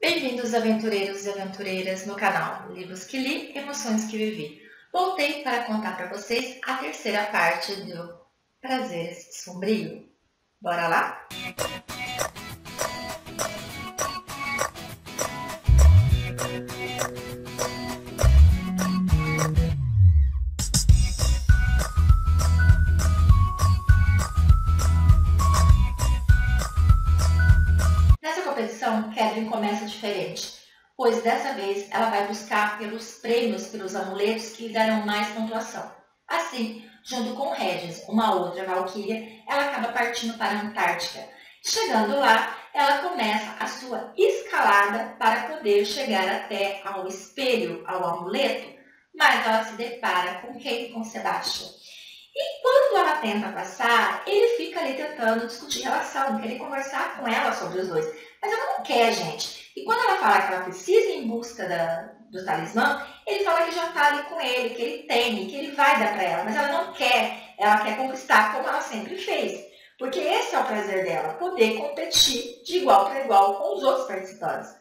Bem-vindos, aventureiros e aventureiras, no canal Livros que Li, Emoções que Vivi. Voltei para contar para vocês a terceira parte do Prazeres Sombrio. Bora lá? Nessa competição, Catherine começa diferente, pois dessa vez ela vai buscar pelos prêmios, pelos amuletos que lhe darão mais pontuação. Assim, junto com Regis, uma outra valquíria, ela acaba partindo para a Antártica. Chegando lá, ela começa a sua escalada para poder chegar até ao espelho, ao amuleto, mas ela se depara com quem? Com Sebastian. E quando ela tenta passar, ele fica ali tentando discutir relação, querer conversar com ela sobre os dois. Mas ela não quer, gente. E quando ela fala que ela precisa ir em busca do talismã, ele fala que já está ali com ele, que ele tem, que ele vai dar para ela. Mas ela não quer. Ela quer conquistar como ela sempre fez. Porque esse é o prazer dela, poder competir de igual para igual com os outros participantes.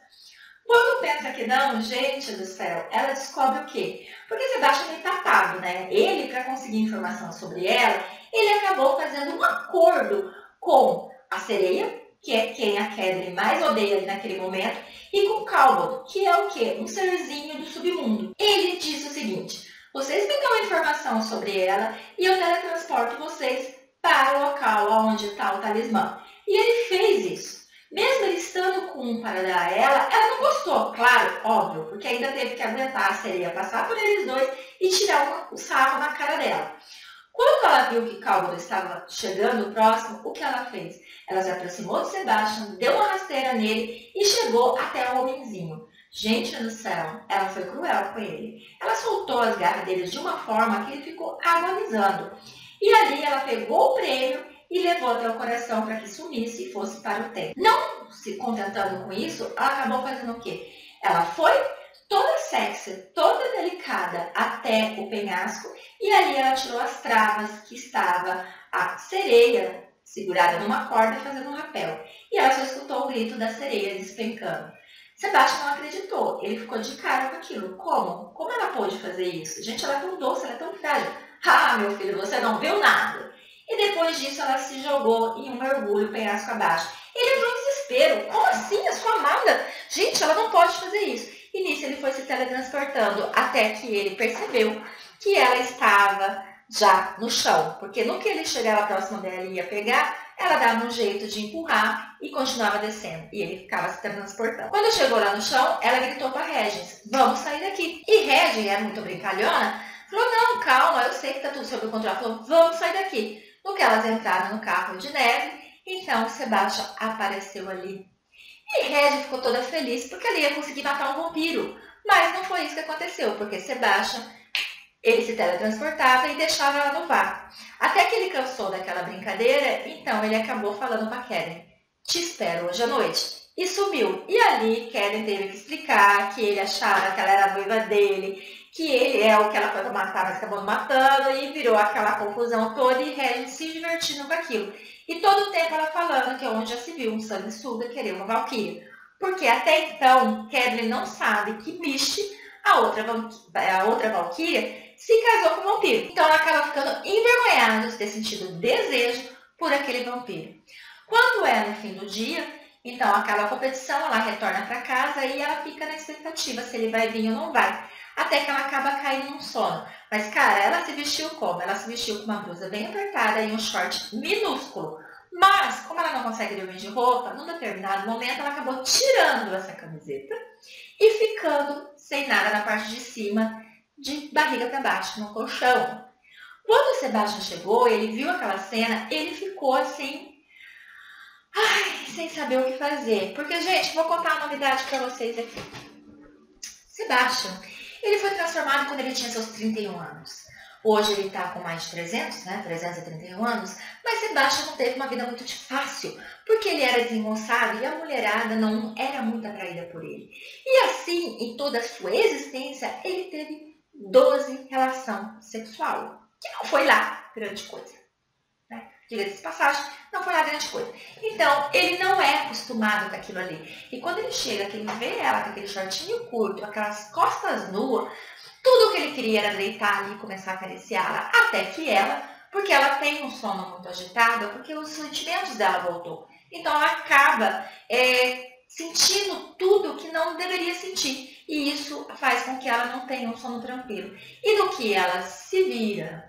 Quando pensa que não, gente do céu, ela descobre o quê? Porque Sebastião é meio tatado, né? Ele, para conseguir informação sobre ela, ele acabou fazendo um acordo com a sereia, que é quem a Catherine mais odeia ali naquele momento, e com Calvin, que é o quê? Um serzinho do submundo. Ele disse o seguinte: vocês me dão informação sobre ela e eu teletransporto vocês para o local onde está o talismã. E ele fez isso. Mesmo ele estando com um para dar a ela não gostou, claro, óbvio, porque ainda teve que aguentar a sereia passar por eles dois e tirar o sarro na cara dela. Quando ela viu que Calvin estava chegando próximo, o que ela fez? Ela se aproximou de Sebastian, deu uma rasteira nele e chegou até o homenzinho. Gente do céu, ela foi cruel com ele. Ela soltou as garras dele de uma forma que ele ficou agonizando. E ali ela pegou o prêmio e levou até o coração para que sumisse e fosse para o templo. Não se contentando com isso, ela acabou fazendo o quê? Ela foi toda sexy, toda delicada até o penhasco e ali ela tirou as travas que estava a sereia segurada numa corda fazendo um rapel. E ela só escutou o grito da sereia despencando. Sebastião não acreditou, ele ficou de cara com aquilo. Como? Como ela pôde fazer isso? Gente, ela é tão doce, ela é tão frágil. Ah, meu filho, você não viu nada. E depois disso ela se jogou em um mergulho, penhasco abaixo. Ele entrou em desespero. Como assim? A sua amada? Gente, ela não pode fazer isso. E nisso ele foi se teletransportando até que ele percebeu que ela estava já no chão. Porque no que ele chegava próximo dela e ia pegar, ela dava um jeito de empurrar e continuava descendo. E ele ficava se teletransportando. Quando chegou lá no chão, ela gritou para Regis: vamos sair daqui. E Regis, era muito brincalhona, falou: não, calma, eu sei que está tudo sob controle. Ela falou: vamos sair daqui. No que elas entraram no carro de neve, então Sebastião apareceu ali. E Regis ficou toda feliz porque ela ia conseguir matar um vampiro. Mas não foi isso que aconteceu, porque Sebastião, ele se teletransportava e deixava ela no vácuo. Até que ele cansou daquela brincadeira, então ele acabou falando para Catherine: te espero hoje à noite. E sumiu. E ali Catherine teve que explicar que ele achava que ela era a noiva dele, que ele é o que ela foi matar, mas acabou matando, e virou aquela confusão toda e Regis se divertindo com aquilo. E todo o tempo ela falando que onde já se viu um sanguessuga querer uma valquíria. Porque até então, Catherine não sabe que Misty, a outra valquíria, se casou com o vampiro. Então ela acaba ficando envergonhada de ter sentido desejo por aquele vampiro. Quando é no fim do dia, então acaba a competição, ela retorna para casa e ela fica na expectativa se ele vai vir ou não vai. Até que ela acaba caindo num sono. Mas, cara, ela se vestiu como? Ela se vestiu com uma blusa bem apertada e um short minúsculo. Mas, como ela não consegue dormir de roupa, num determinado momento ela acabou tirando essa camiseta e ficando sem nada na parte de cima, de barriga para baixo, no colchão. Quando o Sebastião chegou, ele viu aquela cena, ele ficou assim, sem saber o que fazer. Porque, gente, vou contar uma novidade para vocês aqui. Sebastião, ele foi transformado quando ele tinha seus 31 anos. Hoje ele está com mais de 300, né? 331 anos. Mas Sebastião não teve uma vida muito fácil, porque ele era desengonçado e a mulherada não era muito atraída por ele. E assim, em toda a sua existência, ele teve 12 relações sexuais, que não foi lá grande coisa, né? diga-se de passagem, não foi uma grande coisa. Então, ele não é acostumado com aquilo ali. E quando ele chega, que ele vê ela com aquele shortinho curto, aquelas costas nuas, tudo que ele queria era deitar ali e começar a acariciá-la, até que ela, porque ela tem um sono muito agitado, porque os sentimentos dela voltou. Então, ela acaba sentindo tudo que não deveria sentir. E isso faz com que ela não tenha um sono tranquilo. E no que ela se vira,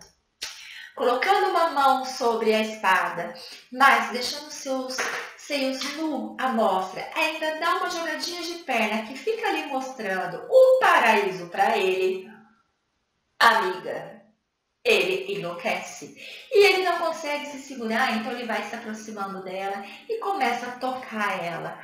colocando uma mão sobre a espada, mas deixando seus seios nu à mostra, ainda dá uma jogadinha de perna que fica ali mostrando o paraíso para ele, amiga. Ele enlouquece e ele não consegue se segurar, então ele vai se aproximando dela e começa a tocar ela.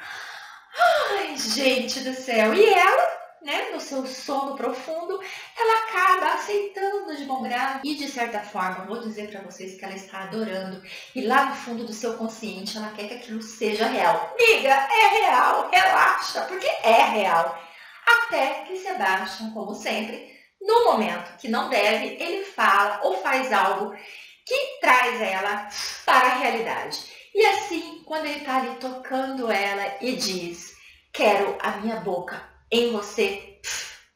Ai, gente do céu! E ela, né, no seu sono profundo, ela acaba aceitando de bom grado e, de certa forma, vou dizer para vocês que ela está adorando. E lá no fundo do seu consciente, ela quer que aquilo seja real. Amiga, é real, relaxa, porque é real. Até que Sebastian, como sempre, no momento que não deve, ele fala ou faz algo que traz ela para a realidade. E assim, quando ele está ali tocando ela e diz, quero a minha boca em você,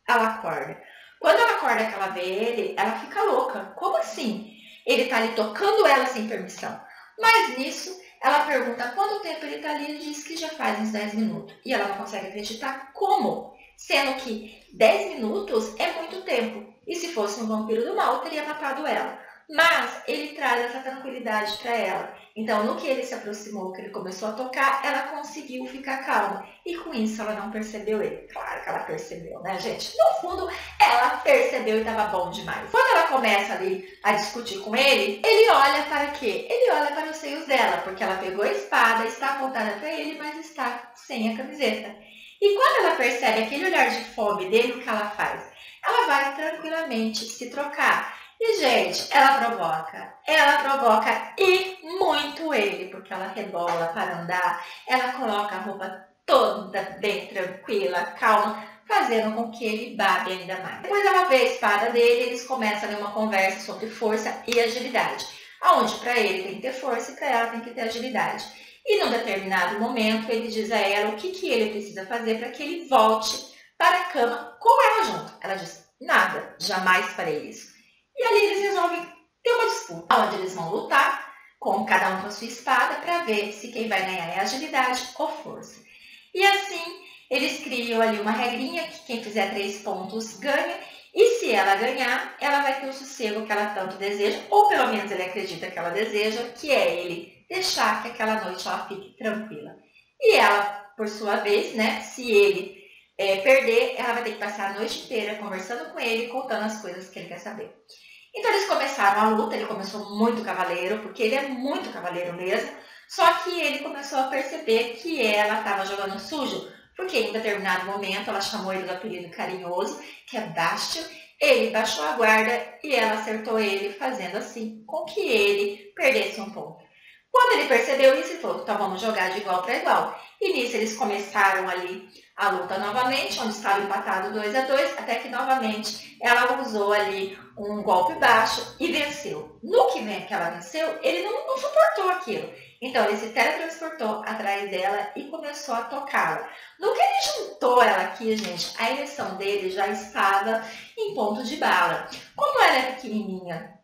ela acorda. Quando ela acorda que ela vê ele, ela fica louca. Como assim? Ele está ali tocando ela sem permissão. Mas nisso, ela pergunta quanto tempo ele está ali e diz que já faz uns 10 minutos. E ela não consegue acreditar como. Sendo que 10 minutos é muito tempo. E se fosse um vampiro do mal, teria matado ela. Mas ele traz essa tranquilidade para ela. Então, no que ele se aproximou, que ele começou a tocar, ela conseguiu ficar calma. E com isso, ela não percebeu ele. Claro que ela percebeu, né, gente? No fundo, ela percebeu e estava bom demais. Quando ela começa ali a discutir com ele, ele olha para quê? Ele olha para os seios dela, porque ela pegou a espada, está apontada para ele, mas está sem a camiseta. E quando ela percebe aquele olhar de fome dele, o que ela faz? Ela vai tranquilamente se trocar. E, gente, ela provoca e muito ele, porque ela rebola para andar, ela coloca a roupa toda bem tranquila, calma, fazendo com que ele babe ainda mais. Depois ela vê a espada dele, eles começam ali uma conversa sobre força e agilidade, onde para ele tem que ter força e para ela tem que ter agilidade. E num determinado momento ele diz a ela o que ele precisa fazer para que ele volte para a cama com ela junto. Ela diz, nada, jamais farei isso. E ali eles resolvem ter uma disputa, onde eles vão lutar, com cada um com a sua espada, para ver se quem vai ganhar é agilidade ou força. E assim, eles criam ali uma regrinha que quem fizer 3 pontos ganha, e se ela ganhar, ela vai ter o sossego que ela tanto deseja, ou pelo menos ele acredita que ela deseja, que é ele deixar que aquela noite ela fique tranquila. E ela, por sua vez, né, se ele perder, ela vai ter que passar a noite inteira conversando com ele, contando as coisas que ele quer saber. Então eles começaram a luta, ele começou muito cavaleiro, porque ele é muito cavaleiro mesmo, só que ele começou a perceber que ela estava jogando sujo, porque em determinado momento ela chamou ele do apelido carinhoso, que é Bastio, ele baixou a guarda e ela acertou ele, fazendo assim com que ele perdesse um ponto. Quando ele percebeu isso, ele falou, então vamos jogar de igual para igual. E nisso eles começaram ali a luta novamente, onde estava empatado 2-2, até que novamente ela usou ali um golpe baixo e venceu. No que ela venceu, ele não suportou aquilo. Então ele se teletransportou atrás dela e começou a tocá-la. No que ele juntou ela aqui, gente, a ereção dele já estava em ponto de bala. Como ela é pequenininha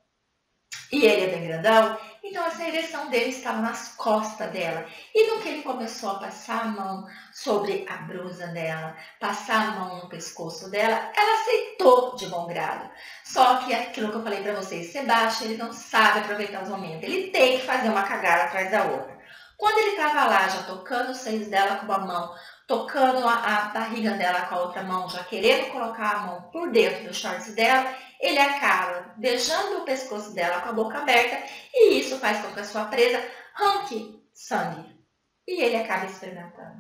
e ele é bem grandão, então essa ereção dele estava nas costas dela. E no que ele começou a passar a mão sobre a blusa dela, passar a mão no pescoço dela, ela aceitou de bom grado. Só que aquilo que eu falei para vocês, Sebastião, ele não sabe aproveitar os momentos. Ele tem que fazer uma cagada atrás da outra. Quando ele estava lá, já tocando os seios dela com uma mão, tocando a barriga dela com a outra mão, já querendo colocar a mão por dentro dos shorts dela, ele acaba beijando o pescoço dela com a boca aberta e isso faz com que a sua presa arranque sangue. E ele acaba experimentando.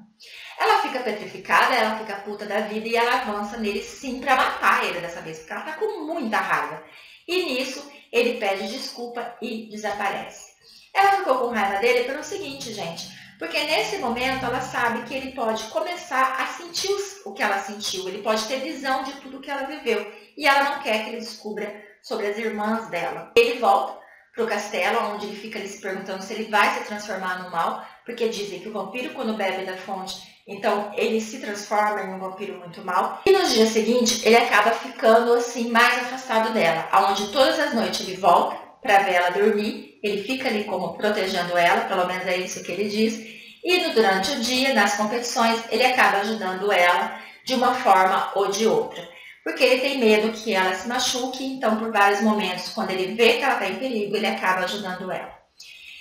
Ela fica petrificada, ela fica puta da vida e ela avança nele sim para matar ele dessa vez, porque ela tá com muita raiva. E nisso ele pede desculpa e desaparece. Ela ficou com raiva dele pelo seguinte, gente, porque nesse momento ela sabe que ele pode começar a sentir o que ela sentiu, ele pode ter visão de tudo que ela viveu. E ela não quer que ele descubra sobre as irmãs dela. Ele volta para o castelo, onde ele fica ali se perguntando se ele vai se transformar no mal, porque dizem que o vampiro, quando bebe da fonte, então ele se transforma em um vampiro muito mal. E no dia seguinte, ele acaba ficando assim mais afastado dela, onde todas as noites ele volta para ver ela dormir, ele fica ali como protegendo ela, pelo menos é isso que ele diz, e durante o dia, nas competições, ele acaba ajudando ela de uma forma ou de outra. Porque ele tem medo que ela se machuque, então por vários momentos, quando ele vê que ela está em perigo, ele acaba ajudando ela.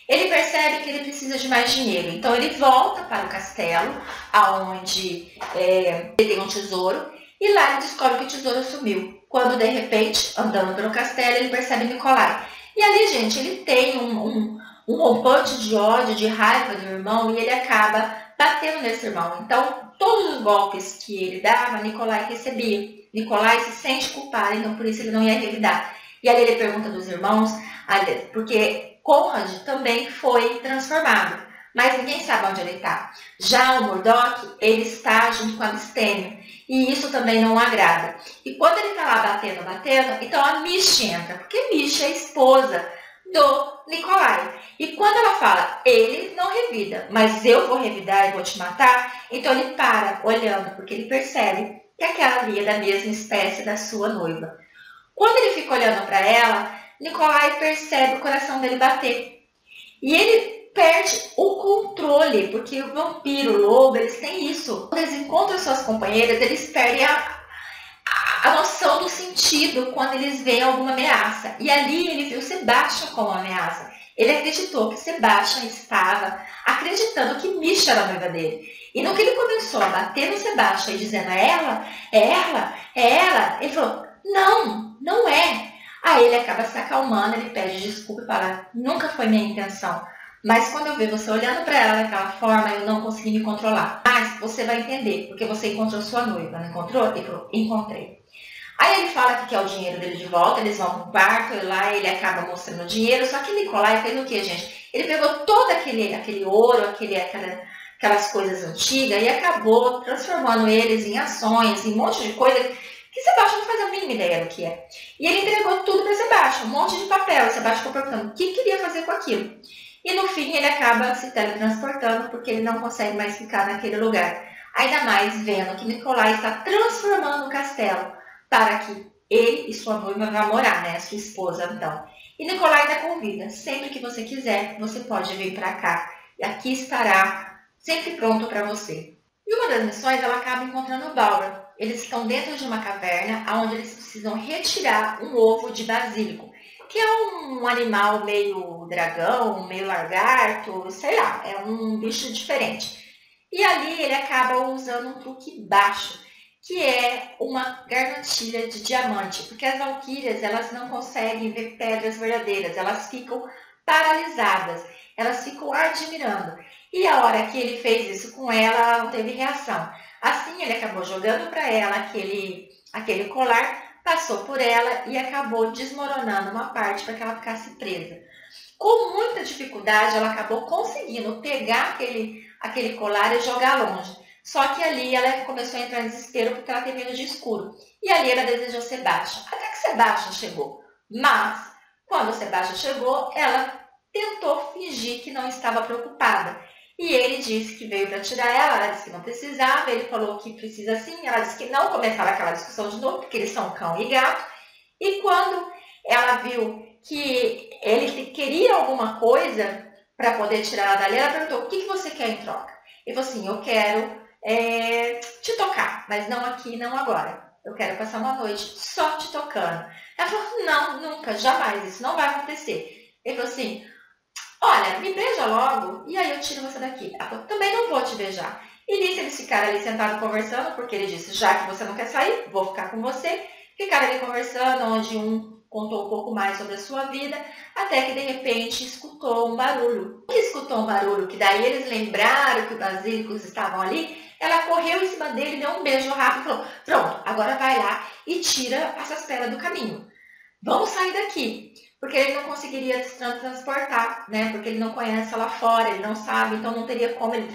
Ele percebe que ele precisa de mais dinheiro, então ele volta para o castelo, onde ele tem um tesouro, e lá ele descobre que o tesouro sumiu. Quando, de repente, andando pelo castelo, ele percebe Nikolai. E ali, gente, ele tem um rompante de ódio, de raiva do irmão, e ele acaba batendo nesse irmão. Então, todos os golpes que ele dava, Nikolai recebia. Nikolai se sente culpado, então por isso ele não ia revidar. E ali ele pergunta dos irmãos, porque Conrad também foi transformado, mas ninguém sabe onde ele está. Já o Murdoch, ele está junto com a Mistênio, e isso também não agrada. E quando ele está lá batendo, então a Mish entra, porque Mish é a esposa do Nikolai. E quando ela fala, ele não revida, mas eu vou revidar e vou te matar, então ele para olhando, porque ele percebe que aquela ali é da mesma espécie da sua noiva. Quando ele fica olhando para ela, Nikolai percebe o coração dele bater. E ele perde o controle, porque o vampiro, o lobo, eles têm isso. Quando eles encontram suas companheiras, eles perdem a noção do sentido quando eles veem alguma ameaça. E ali ele viu Sebastian como ameaça. Ele acreditou que Sebastian estava acreditando que Misha era a noiva dele. E no que ele começou a bater no Sebastian e dizendo, é ela, é ela, é ela, ele falou, não, não é. Aí ele acaba se acalmando, ele pede desculpa e fala, nunca foi minha intenção. Mas quando eu ver você olhando para ela daquela forma, eu não consegui me controlar. Mas você vai entender, porque você encontrou sua noiva, não encontrou? Ele falou, encontrei. Aí ele fala que quer o dinheiro dele de volta, eles vão pro quarto, e lá ele acaba mostrando o dinheiro, só que Nikolai fez o quê, gente? Ele pegou todo aquele ouro, aquelas coisas antigas e acabou transformando eles em ações, em um monte de coisa que Sebastião não faz a mínima ideia do que é. E ele entregou tudo para Sebastião, um monte de papel, e Sebastião ficou perguntando o que queria fazer com aquilo. E no fim ele acaba se teletransportando porque ele não consegue mais ficar naquele lugar. Ainda mais vendo que Nikolai está transformando o castelo para que ele e sua noiva vão morar, né? Sua esposa, então. E Nikolai ainda convida, sempre que você quiser, você pode vir para cá. E aqui estará sempre pronto para você. E uma das missões, ela acaba encontrando o Balrog. Eles estão dentro de uma caverna, onde eles precisam retirar um ovo de basílico, que é um animal meio dragão, meio lagarto, sei lá, é um bicho diferente. E ali ele acaba usando um truque baixo, que é uma gargantilha de diamante, porque as valquírias, elas não conseguem ver pedras verdadeiras, elas ficam paralisadas, elas ficam admirando. E a hora que ele fez isso com ela, ela não teve reação. Assim, ele acabou jogando para ela aquele colar, passou por ela e acabou desmoronando uma parte para que ela ficasse presa. Com muita dificuldade, ela acabou conseguindo pegar aquele colar e jogar longe. Só que ali ela começou a entrar em desespero porque ela tem medo de escuro. E ali ela desejou Sebastian. Até que Sebastian chegou. Mas, quando Sebastian chegou, ela tentou fingir que não estava preocupada. E ele disse que veio para tirar ela disse que não precisava, ele falou que precisa sim, ela disse que não começaram aquela discussão de novo, porque eles são cão e gato. E quando ela viu que ele queria alguma coisa para poder tirar ela dali, ela perguntou, o que você quer em troca? Ele falou assim, eu quero te tocar, mas não aqui, não agora. Eu quero passar uma noite só te tocando. Ela falou, não, nunca, jamais, isso não vai acontecer. Ele falou assim, olha, me beija logo e aí eu tiro você daqui. Ela falou, também não vou te beijar. E nisso eles ficaram ali sentados conversando, porque ele disse, já que você não quer sair, vou ficar com você. Ficaram ali conversando, onde um contou um pouco mais sobre a sua vida, até que de repente escutou um barulho. Que escutou um barulho, que daí eles lembraram que os basílicos estavam ali, ela correu em cima dele, deu um beijo rápido e falou, pronto, agora vai lá e tira essas pedras do caminho. Vamos sair daqui. Porque ele não conseguiria se transportar, né? Porque ele não conhece ela fora, ele não sabe, então não teria como ele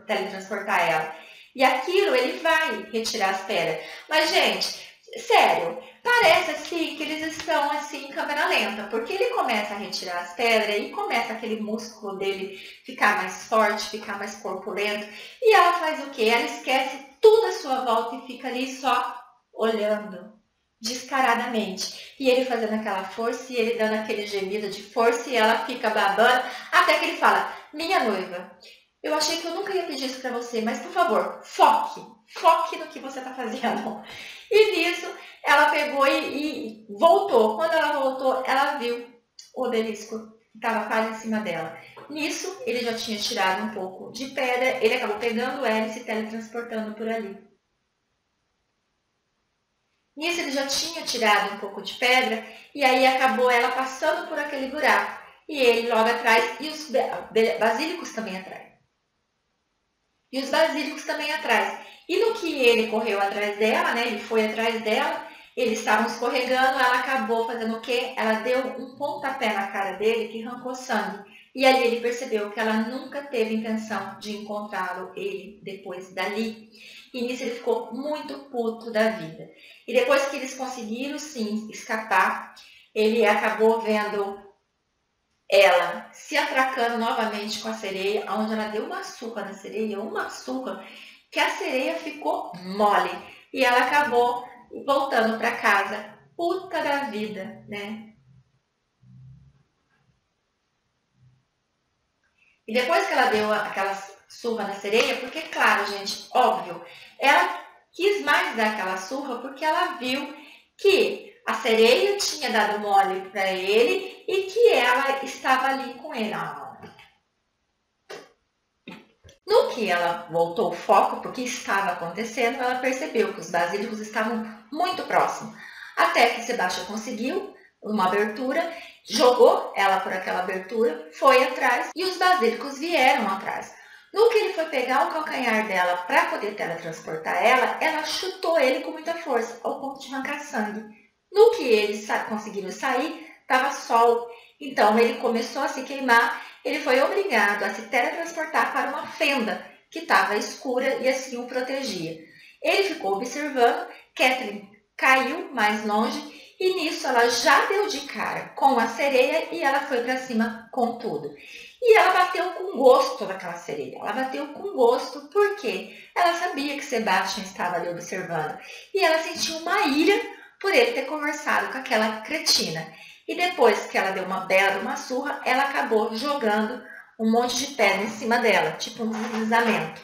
teletransportar ela. E aquilo, ele vai retirar as pedras. Mas, gente, sério, Parece assim que eles estão assim em câmera lenta, porque ele começa a retirar as pedras e começa aquele músculo dele ficar mais forte, ficar mais corpulento. E ela faz o quê? Ela esquece tudo à sua volta e fica ali só olhando descaradamente. E ele fazendo aquela força e ele dando aquele gemido de força e ela fica babando até que ele fala: minha noiva, eu achei que eu nunca ia pedir isso pra você, mas por favor, foque no que você tá fazendo. E nisso ela pegou e voltou. Quando ela voltou, ela viu o obelisco que estava quase em cima dela. Nisso, ele já tinha tirado um pouco de pedra, ele acabou pegando ela e se teletransportando por ali. Nisso, ele já tinha tirado um pouco de pedra e aí acabou ela passando por aquele buraco. E ele logo atrás, e os basílicos também atrás. E os basílicos também atrás. E no que ele correu atrás dela, né, ele foi atrás dela, eles estavam escorregando, ela acabou fazendo o quê? Ela deu um pontapé na cara dele que arrancou sangue. E ali ele percebeu que ela nunca teve intenção de encontrá-lo, ele, depois dali. E nisso ele ficou muito puto da vida. E depois que eles conseguiram, sim, escapar, ele acabou vendo ela se atracando novamente com a sereia, onde ela deu uma surra na sereia, uma surra, que a sereia ficou mole. E ela acabou voltando para casa, puta da vida, né? E depois que ela deu aquela surra na sereia, porque, claro, gente, óbvio, ela quis mais dar aquela surra porque ela viu que a sereia tinha dado mole para ele e que ela estava ali com ele. No que ela voltou o foco porque estava acontecendo, ela percebeu que os basílicos estavam muito próximos. Até que Sebastião conseguiu uma abertura, jogou ela por aquela abertura, foi atrás e os basílicos vieram atrás. No que ele foi pegar o calcanhar dela para poder teletransportar ela, ela chutou ele com muita força, ao ponto de arrancar sangue. No que eles conseguiram sair, estava sol. Então ele começou a se queimar, ele foi obrigado a se teletransportar para uma fenda que estava escura e assim o protegia. Ele ficou observando, Catherine caiu mais longe e nisso ela já deu de cara com a sereia e ela foi para cima com tudo. E ela bateu com gosto naquela sereia. Ela bateu com gosto porque ela sabia que Sebastian estava ali observando. E ela sentiu uma ira por ele ter conversado com aquela cretina. E depois que ela deu uma bela uma surra, ela acabou jogando um monte de pedra em cima dela, tipo um deslizamento.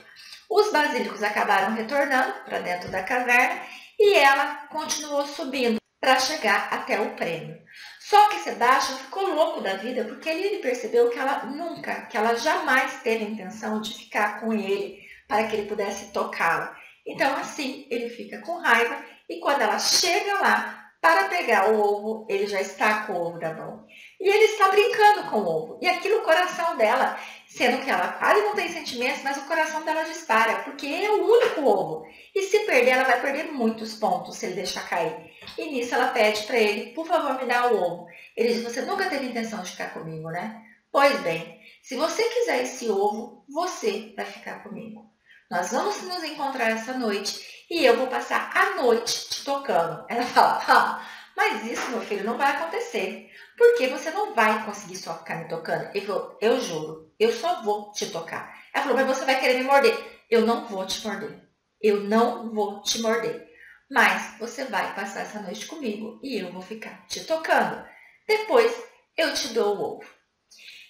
Os basílicos acabaram retornando para dentro da caverna e ela continuou subindo para chegar até o prêmio. Só que Sebastião ficou louco da vida porque ele percebeu que ela jamais teve a intenção de ficar com ele para que ele pudesse tocá-la. Então assim, ele fica com raiva e quando ela chega lá para pegar o ovo, ele já está com o ovo na mão. E ele está brincando com o ovo. E aquilo o coração dela, sendo que ela quase não tem sentimentos, mas o coração dela dispara, porque é o único ovo. E se perder, ela vai perder muitos pontos se ele deixar cair. E nisso ela pede para ele, por favor, me dá o ovo. Ele diz, você nunca teve intenção de ficar comigo, né? Pois bem, se você quiser esse ovo, você vai ficar comigo. Nós vamos nos encontrar essa noite e eu vou passar a noite te tocando. Ela fala, mas isso, meu filho, não vai acontecer. Porque você não vai conseguir só ficar me tocando. Ele falou, eu juro, eu só vou te tocar. Ela falou, mas você vai querer me morder. Eu não vou te morder. Eu não vou te morder. Mas você vai passar essa noite comigo e eu vou ficar te tocando. Depois eu te dou o ovo.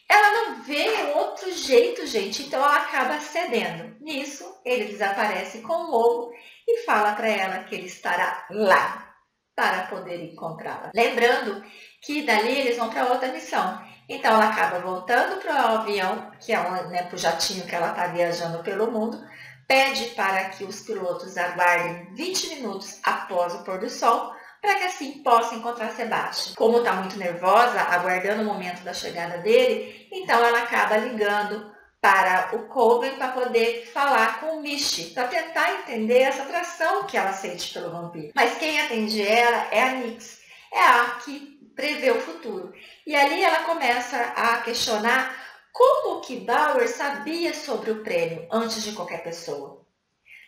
Ela não vê outro jeito, gente, então ela acaba cedendo. Nisso, ele desaparece com o ovo e fala para ela que ele estará lá para poder encontrá-la. Lembrando que dali eles vão para outra missão. Então ela acaba voltando para o avião, que é para o jatinho que ela está viajando pelo mundo, pede para que os pilotos aguardem 20 minutos após o pôr do sol, para que assim possa encontrar Sebastião. Como está muito nervosa, aguardando o momento da chegada dele, então ela acaba ligando para o Coven para poder falar com o Misty, para tentar entender essa atração que ela sente pelo vampiro. Mas quem atende ela é a Nyx, é a que prevê o futuro. E ali ela começa a questionar como que Bauer sabia sobre o prêmio antes de qualquer pessoa.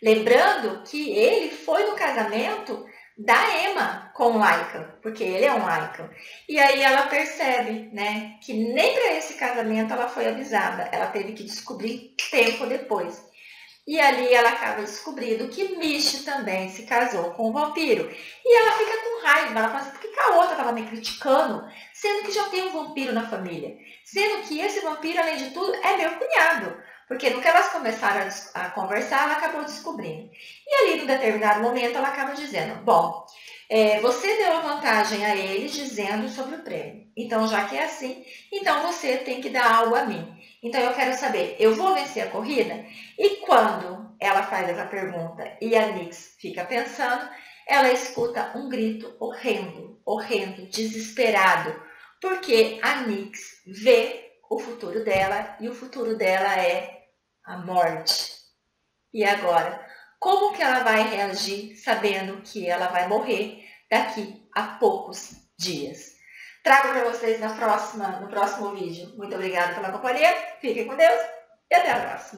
Lembrando que ele foi no casamento da Emma com o Lycan, porque ele é um Lycan. E aí ela percebe, né, que nem para esse casamento ela foi avisada, ela teve que descobrir tempo depois. E ali ela acaba descobrindo que Misty também se casou com o vampiro. E ela fica com raiva, ela fala assim, por que a outra estava me criticando, sendo que já tem um vampiro na família? Sendo que esse vampiro, além de tudo, é meu cunhado. Porque no que elas começaram a conversar, ela acabou descobrindo. E ali, num determinado momento, ela acaba dizendo, bom, você deu a vantagem a ele dizendo sobre o prêmio. Então, já que é assim, então você tem que dar algo a mim. Então, eu quero saber, eu vou vencer a corrida? E quando ela faz essa pergunta e a Nyx fica pensando, ela escuta um grito horrendo, horrendo, desesperado, porque a Nyx vê o futuro dela e o futuro dela é a morte. E agora, como que ela vai reagir sabendo que ela vai morrer daqui a poucos dias? Trago para vocês no próximo vídeo. Muito obrigada pela companhia, fiquem com Deus e até a próxima.